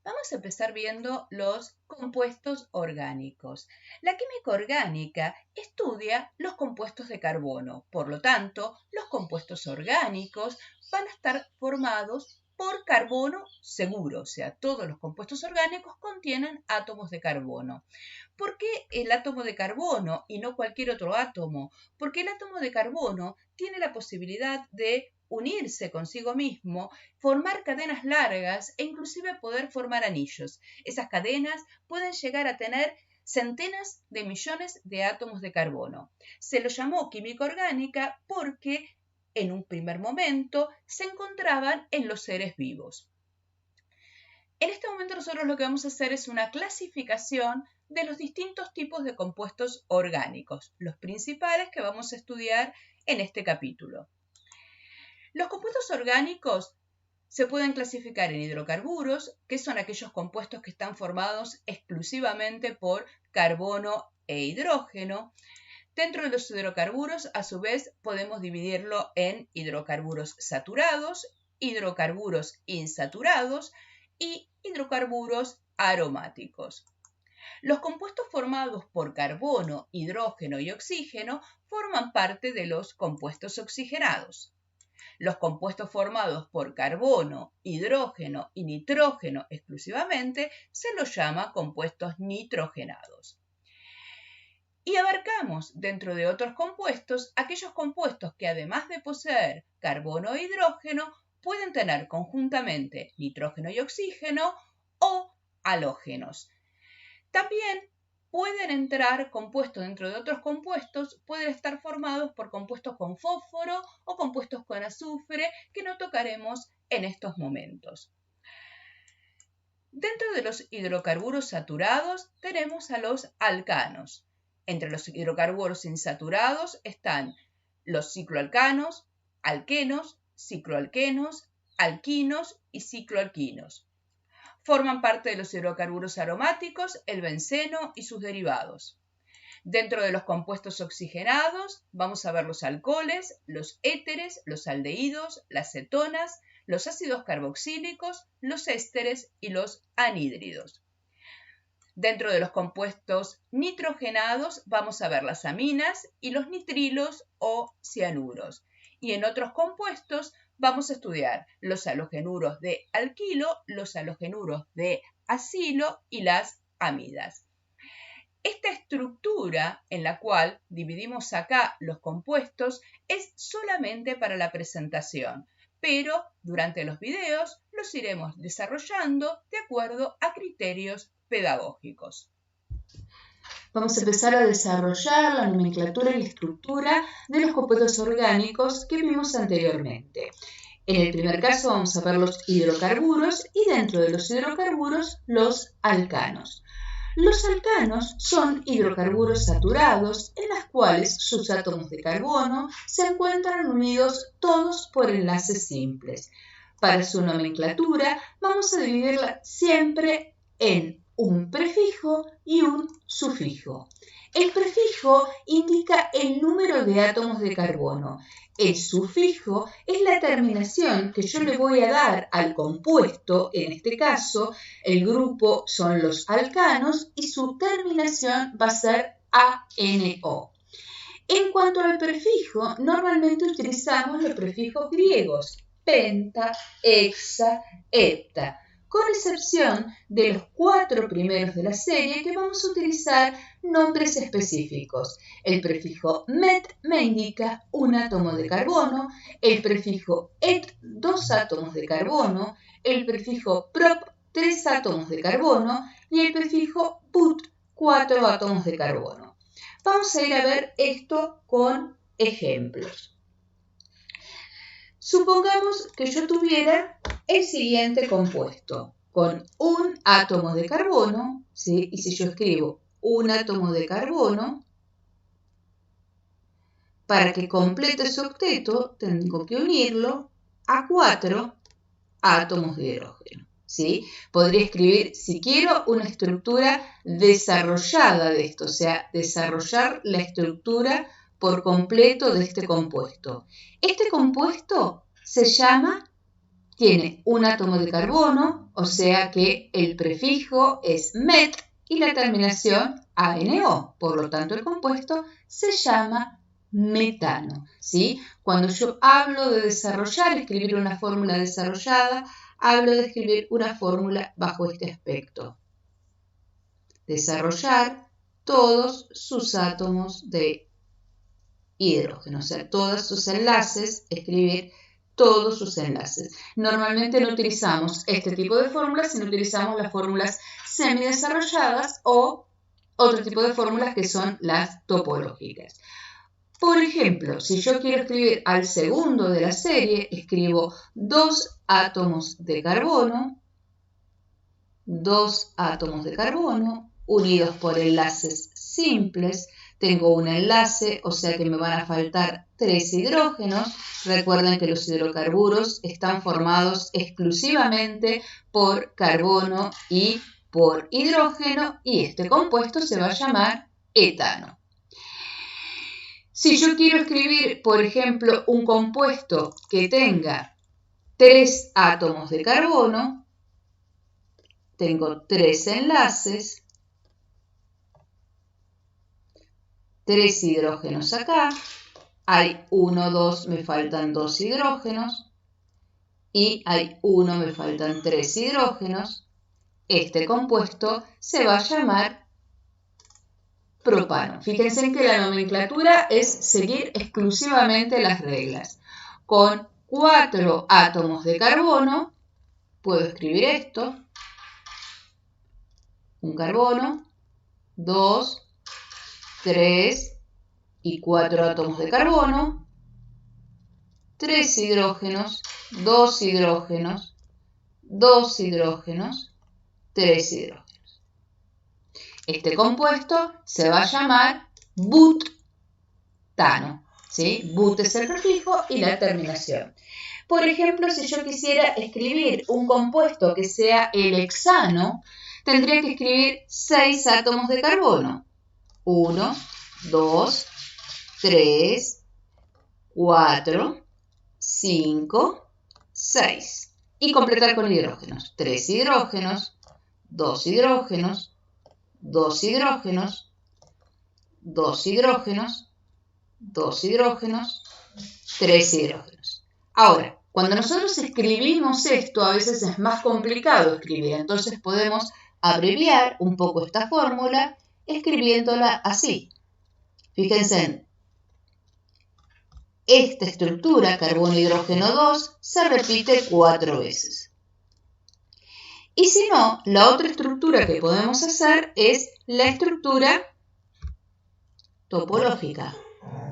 Vamos a empezar viendo los compuestos orgánicos. La química orgánica estudia los compuestos de carbono. Por lo tanto, los compuestos orgánicos van a estar formados por carbono seguro, o sea, todos los compuestos orgánicos contienen átomos de carbono. ¿Por qué el átomo de carbono y no cualquier otro átomo? Porque el átomo de carbono tiene la posibilidad de unirse consigo mismo, formar cadenas largas e inclusive poder formar anillos. Esas cadenas pueden llegar a tener centenas de millones de átomos de carbono. Se lo llamó química orgánica porque en un primer momento se encontraban en los seres vivos. En este momento nosotros lo que vamos a hacer es una clasificación de los distintos tipos de compuestos orgánicos, los principales que vamos a estudiar en este capítulo. Los compuestos orgánicos se pueden clasificar en hidrocarburos, que son aquellos compuestos que están formados exclusivamente por carbono e hidrógeno. Dentro de los hidrocarburos, a su vez, podemos dividirlo en hidrocarburos saturados, hidrocarburos insaturados y hidrocarburos aromáticos. Los compuestos formados por carbono, hidrógeno y oxígeno forman parte de los compuestos oxigenados. Los compuestos formados por carbono, hidrógeno y nitrógeno exclusivamente se los llama compuestos nitrogenados. Y abarcamos dentro de otros compuestos aquellos compuestos que además de poseer carbono e hidrógeno pueden tener conjuntamente nitrógeno y oxígeno o halógenos. También pueden entrar compuestos dentro de otros compuestos, pueden estar formados por compuestos con fósforo o compuestos con azufre que no tocaremos en estos momentos. Dentro de los hidrocarburos saturados tenemos a los alcanos. Entre los hidrocarburos insaturados están los cicloalcanos, alquenos, cicloalquenos, alquinos y cicloalquinos. Forman parte de los hidrocarburos aromáticos, el benceno y sus derivados. Dentro de los compuestos oxigenados vamos a ver los alcoholes, los éteres, los aldehídos, las cetonas, los ácidos carboxílicos, los ésteres y los anhídridos. Dentro de los compuestos nitrogenados vamos a ver las aminas y los nitrilos o cianuros. Y en otros compuestos vamos a estudiar los halogenuros de alquilo, los halogenuros de acilo y las amidas. Esta estructura en la cual dividimos acá los compuestos es solamente para la presentación, pero durante los videos los iremos desarrollando de acuerdo a criterios pedagógicos. Vamos a empezar a desarrollar la nomenclatura y la estructura de los compuestos orgánicos que vimos anteriormente. En el primer caso vamos a ver los hidrocarburos y dentro de los hidrocarburos los alcanos. Los alcanos son hidrocarburos saturados en los cuales sus átomos de carbono se encuentran unidos todos por enlaces simples. Para su nomenclatura vamos a dividirla siempre en un prefijo y un sufijo. El prefijo indica el número de átomos de carbono. El sufijo es la terminación que yo le voy a dar al compuesto. En este caso, el grupo son los alcanos y su terminación va a ser ANO. En cuanto al prefijo, normalmente utilizamos los prefijos griegos, penta, hexa, hepta, con excepción de los 4 primeros de la serie que vamos a utilizar nombres específicos. El prefijo met me indica un átomo de carbono, el prefijo et 2 átomos de carbono, el prefijo prop 3 átomos de carbono y el prefijo put 4 átomos de carbono. Vamos a ir a ver esto con ejemplos. Supongamos que yo tuviera el siguiente compuesto con un átomo de carbono, ¿sí? Y si yo escribo un átomo de carbono, para que complete su octeto tengo que unirlo a 4 átomos de hidrógeno, ¿sí? Podría escribir, si quiero, una estructura desarrollada de esto, o sea, desarrollar la estructura por completo de este compuesto. Este compuesto se llama tiene un átomo de carbono, o sea que el prefijo es met y la terminación ANO. Por lo tanto, el compuesto se llama metano, ¿sí? Cuando yo hablo de desarrollar, escribir una fórmula desarrollada, hablo de escribir una fórmula bajo este aspecto. Desarrollar todos sus átomos de hidrógeno, o sea, todos sus enlaces, escribir todos sus enlaces. Normalmente no utilizamos este tipo de fórmulas, sino utilizamos las fórmulas semidesarrolladas o otro tipo de fórmulas que son las topológicas. Por ejemplo, si yo quiero escribir al segundo de la serie, escribo 2 átomos de carbono, 2 átomos de carbono unidos por enlaces simples. Tengo un enlace, o sea que me van a faltar 3 hidrógenos. Recuerden que los hidrocarburos están formados exclusivamente por carbono y por hidrógeno y este compuesto se va a llamar etano. Si yo quiero escribir, por ejemplo, un compuesto que tenga 3 átomos de carbono, tengo 3 enlaces, 3 hidrógenos acá, hay 1, 2, me faltan 2 hidrógenos, y hay 1, me faltan 3 hidrógenos. Este compuesto se va a llamar propano. Fíjense en que la nomenclatura es seguir exclusivamente las reglas. Con 4 átomos de carbono, puedo escribir esto. Un carbono, 2, 3 y 4 átomos de carbono, 3 hidrógenos, 2 hidrógenos, 2 hidrógenos, 3 hidrógenos. Este compuesto se va a llamar butano, ¿sí? But es el prefijo y la terminación. Por ejemplo, si yo quisiera escribir un compuesto que sea el hexano, tendría que escribir 6 átomos de carbono. 1, 2, 3, 4, 5, 6. Y completar con hidrógenos. 3 hidrógenos, 2 hidrógenos, 2 hidrógenos, 2 hidrógenos, 2 hidrógenos, 3 hidrógenos. Ahora, cuando nosotros escribimos esto, a veces es más complicado escribir, entonces podemos abreviar un poco esta fórmula escribiéndola así. Fíjense en esta estructura, carbono, hidrógeno 2, se repite 4 veces. Y si no, la otra estructura que podemos hacer es la estructura topológica.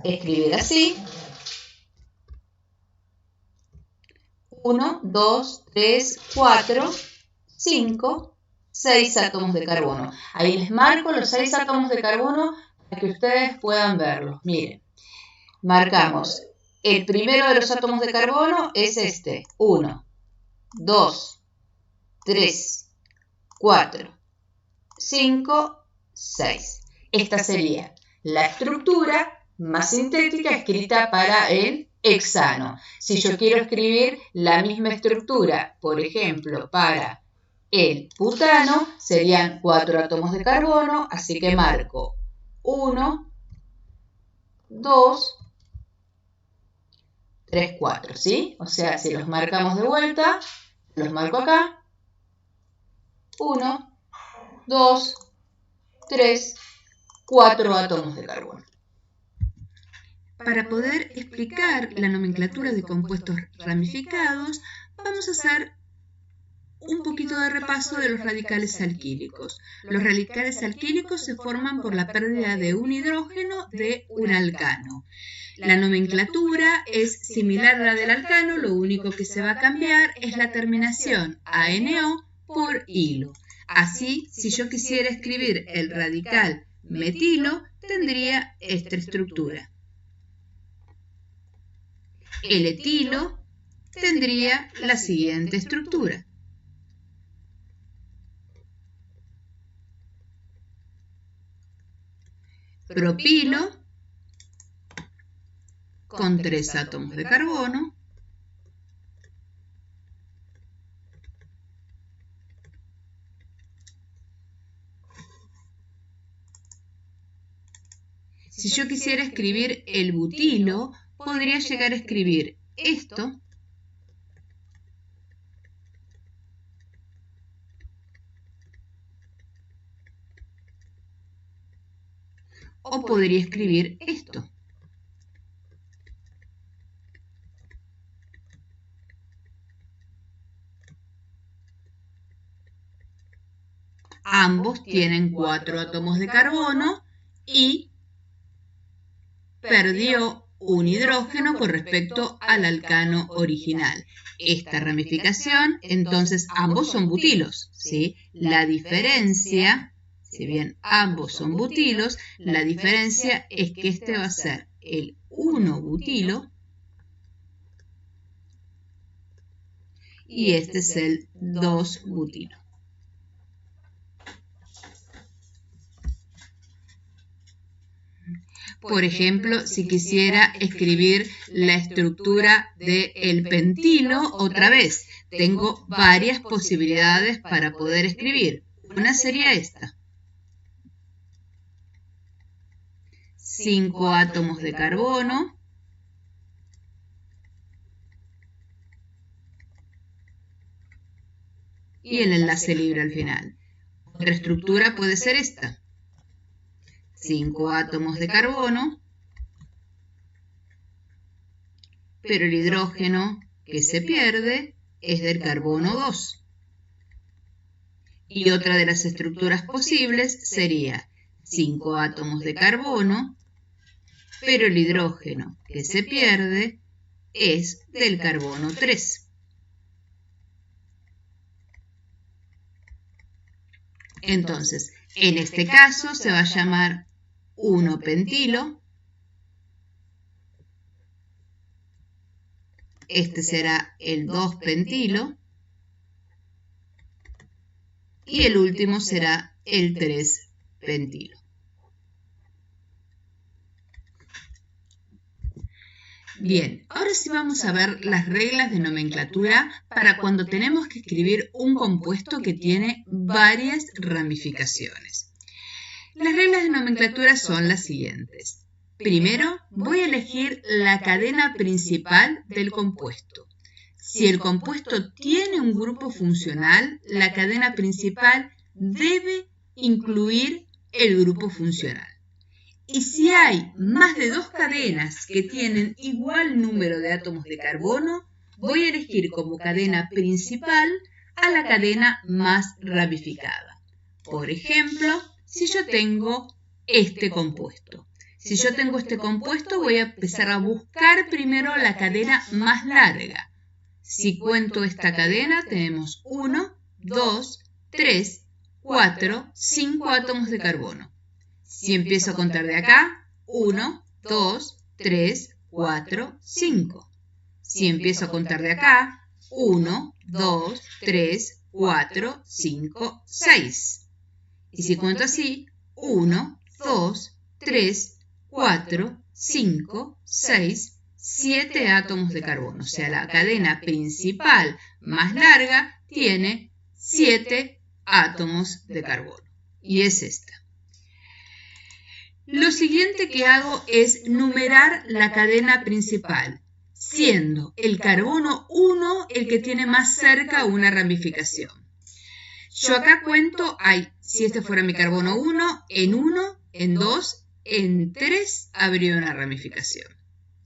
Escribir así. 1, 2, 3, 4, 5, 6 átomos de carbono. Ahí les marco los 6 átomos de carbono para que ustedes puedan verlos. Miren, marcamos. El primero de los átomos de carbono es este. 1, 2, 3, 4, 5, 6. Esta sería la estructura más sintética escrita para el hexano. Si yo quiero escribir la misma estructura, por ejemplo, para el butano, serían 4 átomos de carbono, así que marco 1, 2, 3, 4, ¿sí? O sea, si los marcamos de vuelta, los marco acá. 1, 2, 3, 4 átomos de carbono. Para poder explicar la nomenclatura de compuestos ramificados, vamos a hacer un poquito de repaso de los radicales alquílicos. Los radicales alquílicos se forman por la pérdida de un hidrógeno de un alcano. La nomenclatura es similar a la del alcano, lo único que se va a cambiar es la terminación ANO por hilo. Así, si yo quisiera escribir el radical metilo, tendría esta estructura. El etilo tendría la siguiente estructura. Propilo con 3 átomos de carbono. Si yo quisiera escribir el butilo, podría llegar a escribir esto. O podría escribir esto. Ambos tienen 4 átomos de carbono y perdió un hidrógeno con respecto al alcano original. Esta ramificación, entonces, ambos son butilos, ¿sí? La diferencia, si bien ambos son butilos, la diferencia es que este va a ser el 1-butilo y este es el 2-butilo. Por ejemplo, si quisiera escribir la estructura del pentilo, otra vez, tengo varias posibilidades para poder escribir. Una sería esta. 5 átomos de carbono. Y el enlace libre al final. Otra estructura puede ser esta. 5 átomos de carbono, pero el hidrógeno que se pierde es del carbono 2. Y otra de las estructuras posibles sería 5 átomos de carbono, pero el hidrógeno que se pierde es del carbono 3. Entonces, en este caso se va a llamar 1-pentilo. Este será el 2-pentilo. Y el último será el 3-pentilo. Bien, ahora sí vamos a ver las reglas de nomenclatura para cuando tenemos que escribir un compuesto que tiene varias ramificaciones. Las reglas de nomenclatura son las siguientes. Primero, voy a elegir la cadena principal del compuesto. Si el compuesto tiene un grupo funcional, la cadena principal debe incluir el grupo funcional. Y si hay más de 2 cadenas que tienen igual número de átomos de carbono, voy a elegir como cadena principal a la cadena más ramificada. Por ejemplo, si yo tengo este compuesto. Si yo tengo este compuesto, voy a empezar a buscar primero la cadena más larga. Si cuento esta cadena, tenemos 1, 2, 3, 4, 5 átomos de carbono. Si empiezo a contar de acá, 1, 2, 3, 4, 5. Si empiezo a contar de acá, 1, 2, 3, 4, 5, 6. Y si cuento así, 1, 2, 3, 4, 5, 6, 7 átomos de carbono. O sea, la cadena principal más larga tiene 7 átomos de carbono. Y es esta. Lo siguiente que hago es numerar la cadena principal, siendo el carbono 1 el que tiene más cerca una ramificación. Yo acá cuento, si este fuera mi carbono 1, en 2, en 3 habría una ramificación.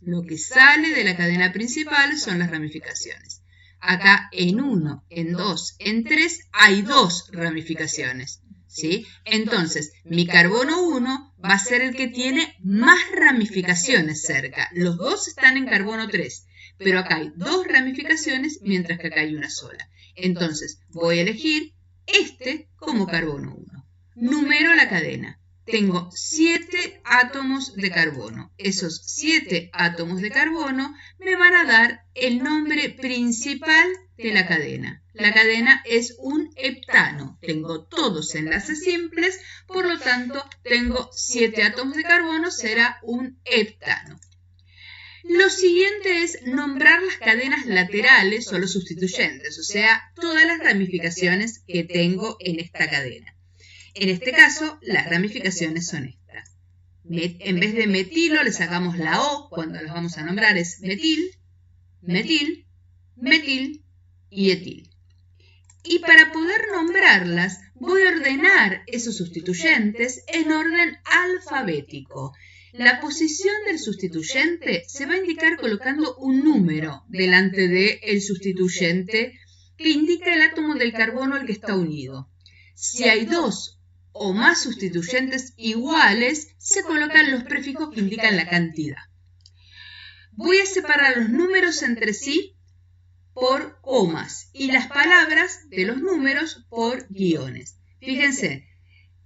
Lo que sale de la cadena principal son las ramificaciones. Acá en 1, en 2, en 3 hay 2 ramificaciones. ¿Sí? Entonces, mi carbono 1 va a ser el que tiene más ramificaciones cerca. Los dos están en carbono 3, pero acá hay 2 ramificaciones mientras que acá hay una sola. Entonces, voy a elegir este como carbono 1. Numero la cadena. Tengo 7 átomos de carbono. Esos 7 átomos de carbono me van a dar el nombre principal de la cadena. La cadena es un heptano. Tengo todos enlaces simples, por lo tanto, tengo 7 átomos de carbono, será un heptano. Lo siguiente es nombrar las cadenas laterales o los sustituyentes, o sea, todas las ramificaciones que tengo en esta cadena. En este caso, las ramificaciones son estas. En vez de metilo le sacamos la O cuando las vamos a nombrar. Es metil, metil, metil y etil. Y para poder nombrarlas, voy a ordenar esos sustituyentes en orden alfabético. La posición del sustituyente se va a indicar colocando un número delante del sustituyente que indica el átomo del carbono al que está unido. Si hay dos o más sustituyentes iguales, se colocan los prefijos que indican la cantidad. Voy a separar los números entre sí por comas y las palabras de los números por guiones. Fíjense,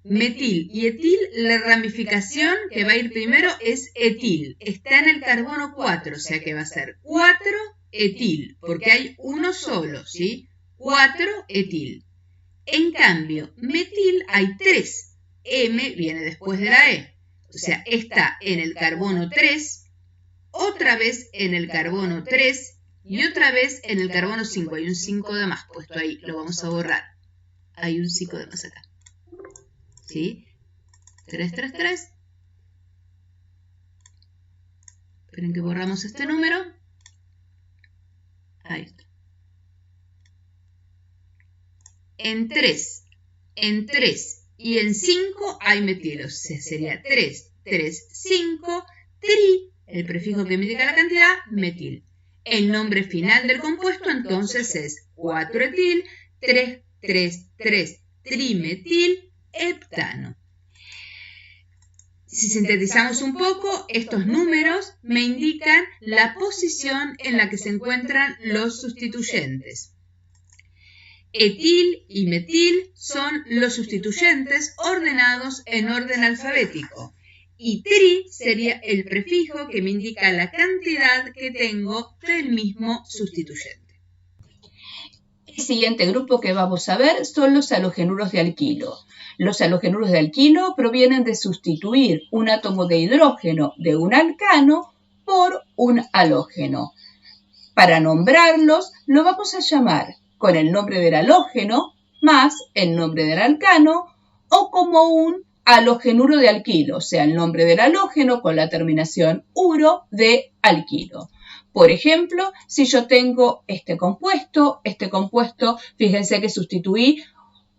metil y etil, la ramificación que va a ir primero es etil. Está en el carbono 4, o sea que va a ser 4 etil, porque hay uno solo, ¿sí? 4 etil. En cambio, metil hay 3. M viene después de la E. O sea, está en el carbono 3, otra vez en el carbono 3 y otra vez en el carbono 5. Hay un 5 de más puesto ahí, lo vamos a borrar. Hay un 5 de más acá. ¿Sí? 3, 3, 3. Esperen que borramos este número. Ahí está. En 3 y en 5 hay metilos. O sea, sería 3, 3, 5, tri, el prefijo que indica la cantidad, metil. El nombre final del compuesto entonces es 4-etil, 3, 3, 3, trimetil, heptano. Si sintetizamos un poco, estos números me indican la posición en la que se encuentran los sustituyentes. Etil y metil son los sustituyentes ordenados en orden alfabético. Y tri sería el prefijo que me indica la cantidad que tengo del mismo sustituyente. El siguiente grupo que vamos a ver son los halogenuros de alquilo. Los halogenuros de alquilo provienen de sustituir un átomo de hidrógeno de un alcano por un halógeno. Para nombrarlos, lo vamos a llamar con el nombre del halógeno más el nombre del alcano o como un halogenuro de alquilo, o sea, el nombre del halógeno con la terminación uro de alquilo. Por ejemplo, si yo tengo este compuesto, fíjense que sustituí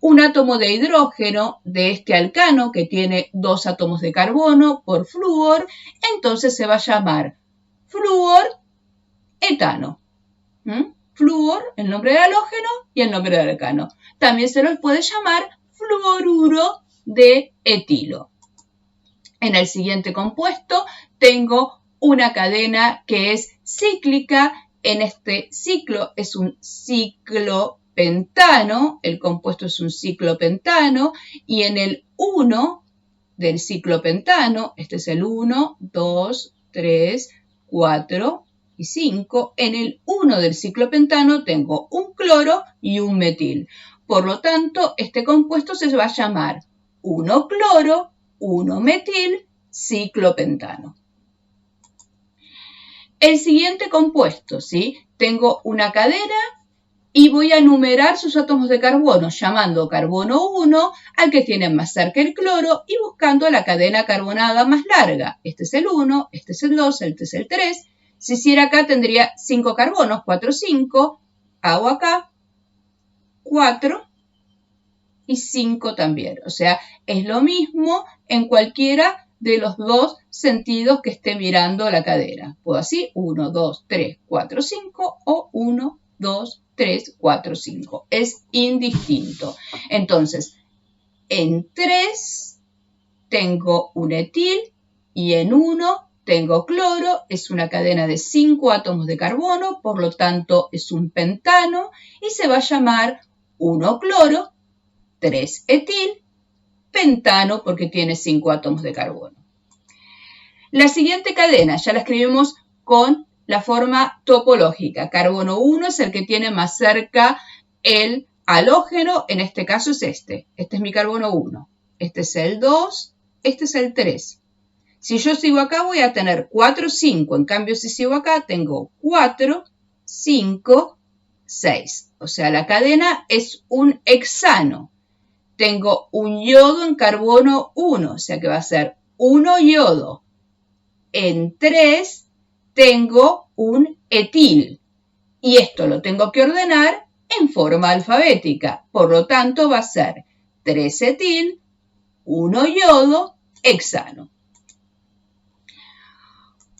un átomo de hidrógeno de este alcano que tiene 2 átomos de carbono por flúor, entonces se va a llamar flúor etano. Flúor, el nombre del halógeno y el nombre del alcano. También se los puede llamar fluoruro de etilo. En el siguiente compuesto tengo una cadena que es cíclica. En este ciclo es un ciclopentano, el compuesto es un ciclopentano, y en el 1 del ciclopentano, este es el 1, 2, 3, 4 y 5, en el 1 del ciclopentano tengo un cloro y un metil. Por lo tanto, este compuesto se va a llamar 1-cloro, 1-metil, ciclopentano. El siguiente compuesto, ¿sí? Tengo una cadena y voy a numerar sus átomos de carbono, llamando carbono 1 al que tiene más cerca el cloro y buscando la cadena carbonada más larga. Este es el 1, este es el 2, este es el 3. Si hiciera acá tendría 5 carbonos, 4, 5. Hago acá 4 y 5 también. O sea, es lo mismo en cualquiera de los dos sentidos que esté mirando la cadena. Puedo así, 1, 2, 3, 4, 5 o 1, 2, 3, 4, 5. Es indistinto. Entonces, en 3 tengo un etil y en 1 tengo cloro. Es una cadena de 5 átomos de carbono, por lo tanto es un pentano y se va a llamar 1-cloro, 3-etil, pentano porque tiene 5 átomos de carbono. La siguiente cadena ya la escribimos con la forma topológica. Carbono 1 es el que tiene más cerca el halógeno, en este caso es este. Este es mi carbono 1. Este es el 2, este es el 3. Si yo sigo acá voy a tener 4, 5. En cambio, si sigo acá tengo 4, 5, 6. O sea, la cadena es un hexano. Tengo un yodo en carbono 1, o sea que va a ser 1 yodo. En 3 tengo un etil. Y esto lo tengo que ordenar en forma alfabética. Por lo tanto, va a ser 3 etil, 1 yodo, hexano.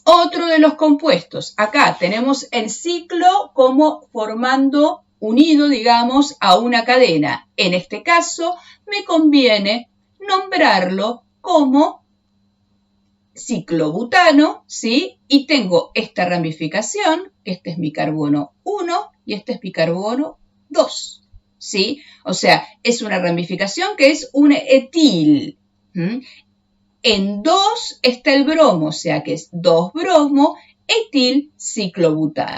Otro de los compuestos. Acá tenemos el ciclo como formando unido, digamos, a una cadena. En este caso, me conviene nombrarlo como ciclobutano, ¿sí? Y tengo esta ramificación, que este es mi carbono 1 y este es mi carbono 2, ¿sí? O sea, es una ramificación que es un etil. En 2 está el bromo, o sea que es 2-bromo, etil ciclobutano.